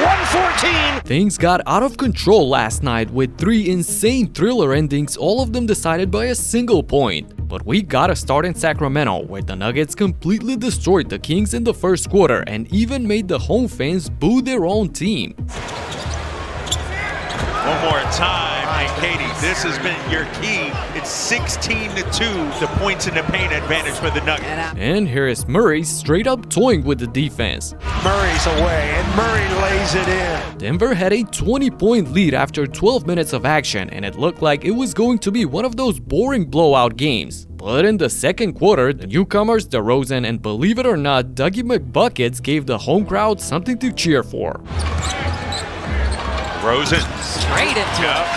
114. Things got out of control last night with 3 insane thriller endings, all of them decided by a single point. But we gotta start in Sacramento, where the Nuggets completely destroyed the Kings in the first quarter and even made the home fans boo their own team. One more time, and Katie, this has been your key. It's 16-2, the points in the paint advantage for the Nuggets. And here is Murray straight up toying with the defense. Murray's away, and Murray lays it in. Denver had a 20-point lead after 12 minutes of action, and it looked like it was going to be one of those boring blowout games. But in the second quarter, the newcomers, Derozan, and believe it or not, Douggie McBuckets gave the home crowd something to cheer for. Rosen. Straight into it.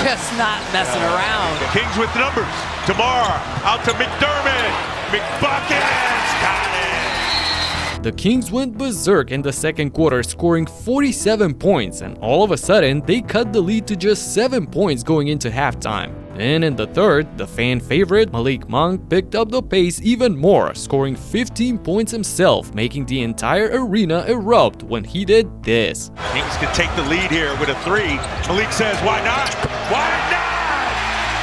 Just not messing around. Kings with numbers. Tamar out to McDermott. McBuckets got it. The Kings went berserk in the second quarter, scoring 47 points, and all of a sudden, they cut the lead to just 7 points going into halftime. And in the third, the fan favorite, Malik Monk, picked up the pace even more, scoring 15 points himself, making the entire arena erupt when he did this. Kings can take the lead here with a 3. Malik says, why not? Why not?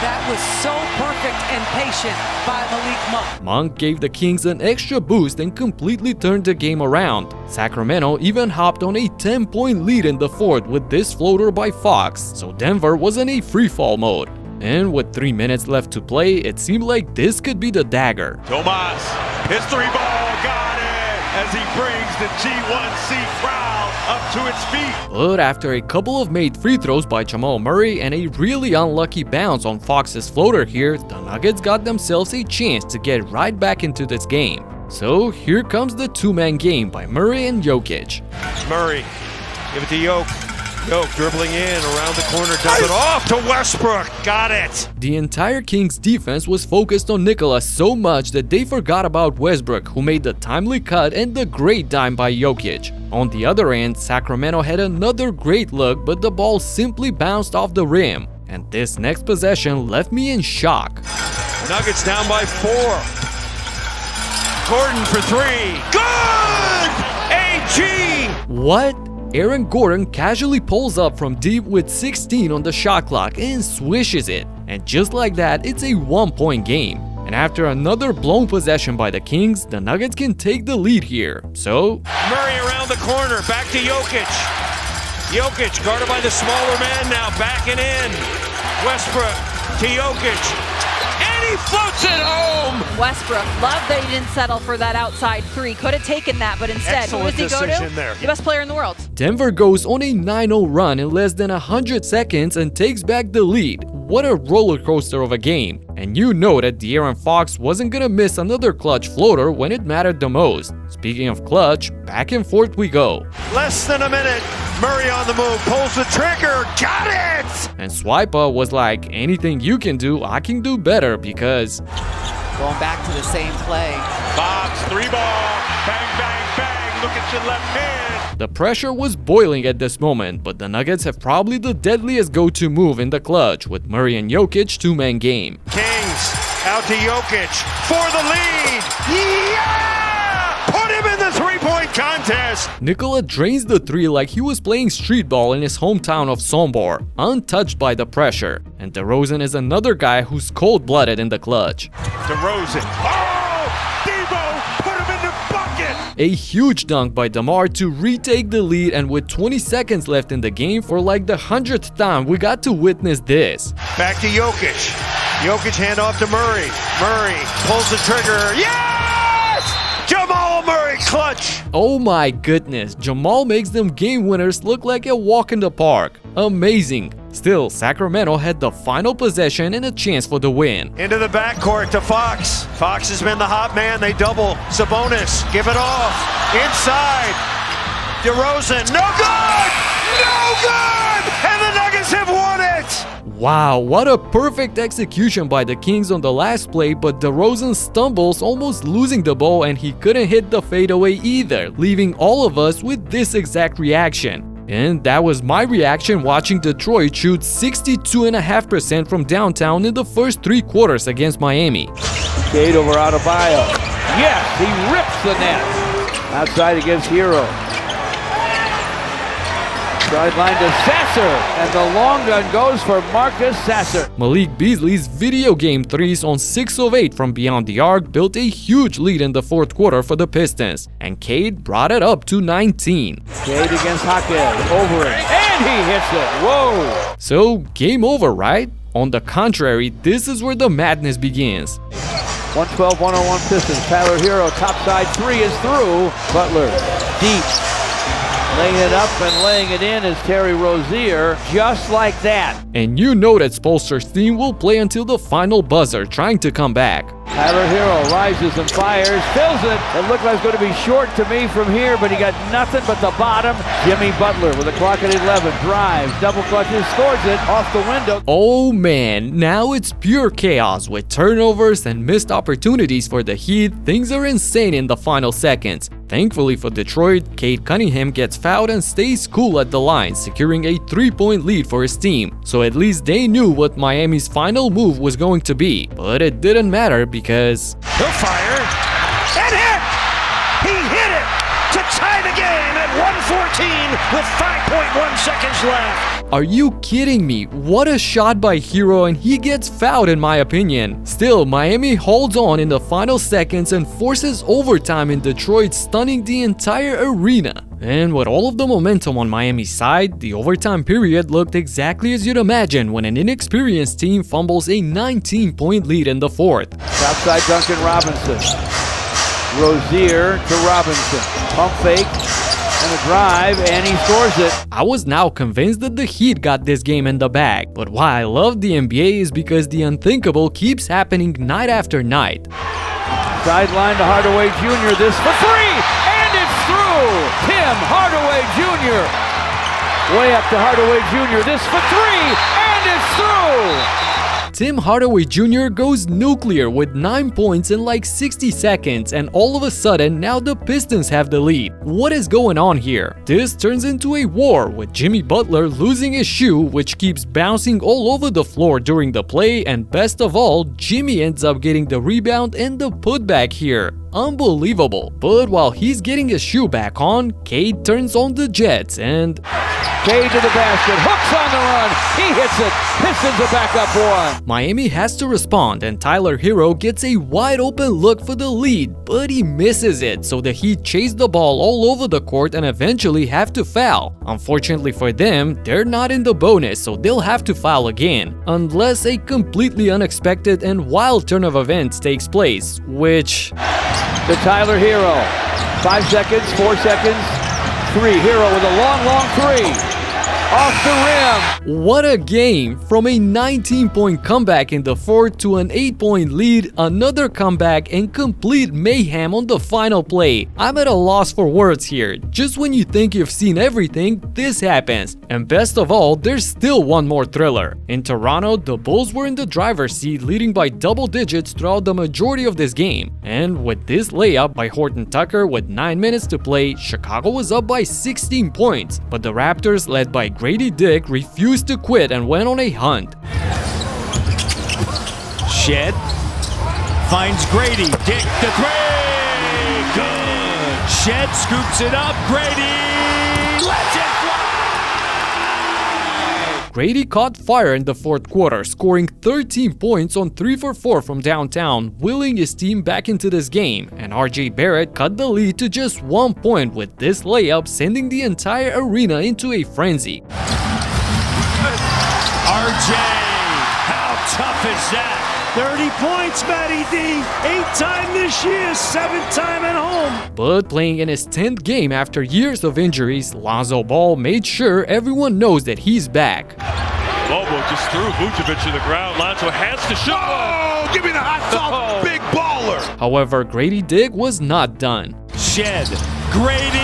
That was so perfect and patient by Malik Monk. Monk gave the Kings an extra boost and completely turned the game around. Sacramento even hopped on a 10-point lead in the fourth with this floater by Fox, so Denver was in a free-fall mode. And with 3 minutes left to play, it seemed like this could be the dagger. Tomas, his 3-ball, got it, as he brings the G1C crowd up to its feet. But after a couple of made free throws by Jamal Murray and a really unlucky bounce on Fox's floater here, the Nuggets got themselves a chance to get right back into this game. So here comes the two-man game by Murray and Jokic. Murray, give it to Yoke. Yoke dribbling in around the corner, does it off to Westbrook. Got it. The entire Kings defense was focused on Nicholas so much that they forgot about Westbrook, who made the timely cut and the great dime by Jokic. On the other end, Sacramento had another great look, but the ball simply bounced off the rim. And this next possession left me in shock. Nuggets down by 4. Gordon for 3. Good! AG! What? Aaron Gordon casually pulls up from deep with 16 on the shot clock and swishes it. And just like that, it's a 1-point game. And after another blown possession by the Kings, the Nuggets can take the lead here. So Murray around the corner, back to Jokic. Jokic guarded by the smaller man now, backing in. Westbrook to Jokic. And he floats it home! Westbrook, love that he didn't settle for that outside 3. Could have taken that, but instead, who does he go to? There. The best player in the world. Denver goes on a 9-0 run in less than 100 seconds and takes back the lead. What a roller coaster of a game. And you know that De'Aaron Fox wasn't gonna miss another clutch floater when it mattered the most. Speaking of clutch, back and forth we go. Less than a minute. Murray on the move, pulls the trigger, got it! And Swipa was like, anything you can do, I can do better because... Going back to the same play. Fox, 3-ball, bang, bang, bang, look at your left hand. The pressure was boiling at this moment, but the Nuggets have probably the deadliest go-to move in the clutch with Murray and Jokic two-man game. Kings out to Jokic for the lead. Yeah! Put him in the three-point contest. Nikola drains the 3 like he was playing street ball in his hometown of Sombor, untouched by the pressure. And Derozan is another guy who's cold-blooded in the clutch. Derozan. Oh! Debo! Put him in the bucket! A huge dunk by DeMar to retake the lead, and with 20 seconds left in the game, for like the 100th time, we got to witness this. Back to Jokic. Jokic hand off to Murray. Murray pulls the trigger. Yes! Jamal Murray clutch. Oh my goodness, Jamal makes them game winners look like a walk in the park. Amazing. Still, Sacramento had the final possession and a chance for the win. Into the backcourt to Fox. Fox has been the hot man. They double. Sabonis, give it off. Inside. Derozan, no good! No good! And the Nuggets have won it! Wow, what a perfect execution by the Kings on the last play, but Derozan stumbles, almost losing the ball, and he couldn't hit the fadeaway either, leaving all of us with this exact reaction. And that was my reaction watching Detroit shoot 62.5% from downtown in the first 3 quarters against Miami. Cade over Adebayo. Yes, he rips the net. Outside against Hero. Sideline to Sasser, and the long gun goes for Marcus Sasser. Malik Beasley's video game threes on 6 of 8 from beyond the arc built a huge lead in the fourth quarter for the Pistons, and Cade brought it up to 19. Cade against Hackett, over it, and he hits it. Whoa! So, game over, right? On the contrary, this is where the madness begins. 112-101 Pistons. Tyler Hero, top side three is through. Butler, deep. Laying it up and laying it in is Terry Rozier, just like that. And you know that Spoelstra's team will play until the final buzzer, trying to come back. Tyler Hero rises and fires, fills it. It looked like it's going to be short to me from here, but he got nothing but the bottom. Jimmy Butler with a clock at 11, drives, double clutches, scores it off the window. Oh man, now it's pure chaos with turnovers and missed opportunities for the Heat. Things are insane in the final seconds. Thankfully for Detroit, Cade Cunningham gets fouled and stays cool at the line, securing a 3-point lead for his team. So at least they knew what Miami's final move was going to be. But it didn't matter because He'll fire and hit! He hit it to tie the game at 1:14 with 5.1 seconds left. are you kidding me? What a shot by Hero, and he gets fouled in my opinion. Still, Miami holds on in the final seconds and forces overtime in Detroit, stunning the entire arena. And with all of the momentum on Miami's side, the overtime period looked exactly as you'd imagine when an inexperienced team fumbles a 19-point lead in the fourth. Outside Duncan Robinson. Rozier to Robinson. Pump fake and a drive, and he scores it. I was now convinced that the Heat got this game in the bag, but why I love the NBA is because the unthinkable keeps happening night after night. Sideline to Hardaway Jr. This for three, and it's through! Tim Hardaway Jr. Way up to Hardaway Jr. This for three, and it's through! Tim Hardaway Jr. goes nuclear with 9 points in like 60 seconds, and all of a sudden now the Pistons have the lead. What is going on here? This turns into a war with Jimmy Butler losing his shoe, which keeps bouncing all over the floor during the play, and best of all, Jimmy ends up getting the rebound and the putback here. Unbelievable. But while he's getting his shoe back on, Cade turns on the Jets and Cade to the basket, hooks on the run, he hits it, Pistons are back up one. Miami has to respond, and Tyler Hero gets a wide open look for the lead, but he misses it, so the Heat chase the ball all over the court and eventually have to foul. Unfortunately for them, they're not in the bonus, so they'll have to foul again, unless a completely unexpected and wild turn of events takes place, which... To Tyler Hero, 5 seconds, 4 seconds, 3, Hero with a long three. Off the rim. What a game! From a 19-point comeback in the fourth to an 8-point lead, another comeback and complete mayhem on the final play. I'm at a loss for words here. Just when you think you've seen everything, this happens. And best of all, there's still one more thriller. In Toronto, the Bulls were in the driver's seat, leading by double digits throughout the majority of this game. And with this layup by Horton Tucker with 9 minutes to play, Chicago was up by 16 points. But the Raptors, led by Grady Dick, refused to quit and went on a hunt. Shed finds Grady. Dick the three. Good. Shed scoops it up. Grady lets it fly. Grady caught fire in the fourth quarter, scoring 13 points on 3 for 4 from downtown, willing his team back into this game, and RJ Barrett cut the lead to just 1 point with this layup, sending the entire arena into a frenzy. RJ, how tough is that? 30 points, Matty D. 8-time this year, 7-time at home. But playing in his 10th game after years of injuries, Lonzo Ball made sure everyone knows that he's back. Bobo just threw Vucevic to the ground. Lonzo has to shoot. Oh, give me the hot sauce, big baller. However, Grady Dick was not done. Shed, Grady,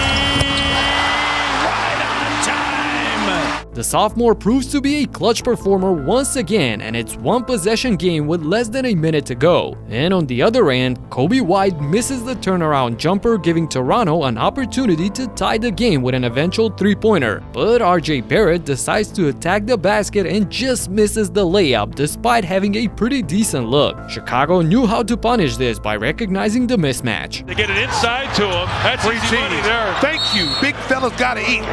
right on time. The sophomore proves to be a clutch performer once again, and it's one possession game with less than a minute to go. And on the other end, Kobe White misses the turnaround jumper, giving Toronto an opportunity to tie the game with an eventual three-pointer. But RJ Barrett decides to attack the basket and just misses the layup despite having a pretty decent look. Chicago knew how to punish this by recognizing the mismatch. They get it inside to him. That's Free easy money cheese. there. Thank you. Big fella's gotta eat.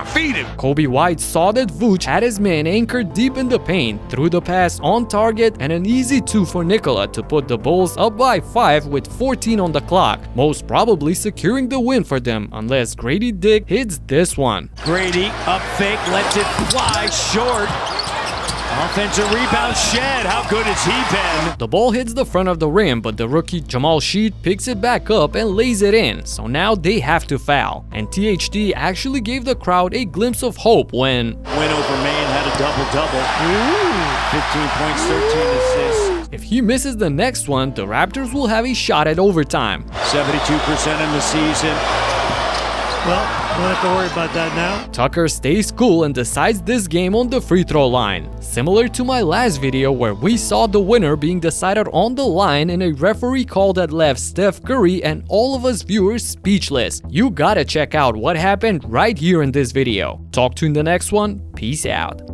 Feed him. Kobe White saw that Vooch had his man anchored deep in the paint, threw the pass on target, and an easy 2 for Nikola to put the Bulls up by 5 with 14 on the clock, most probably securing the win for them unless Grady Dick hits this one. Grady up fake, lets it fly short. Offensive rebound, Shed. How good has he been? The ball hits the front of the rim, but the rookie Jamal Sheed picks it back up and lays it in, so now they have to foul. And THT actually gave the crowd a glimpse of hope when Win over Maine had a double-double. 15 points, 13 assists. if he misses the next one, the Raptors will have a shot at overtime. 72% in the season. Well, don't have to worry about that now. Tucker stays cool and decides this game on the free throw line. Similar to my last video where we saw the winner being decided on the line and a referee call that left Steph Curry and all of us viewers speechless. You gotta check out what happened right here in this video. Talk to you in the next one. Peace out.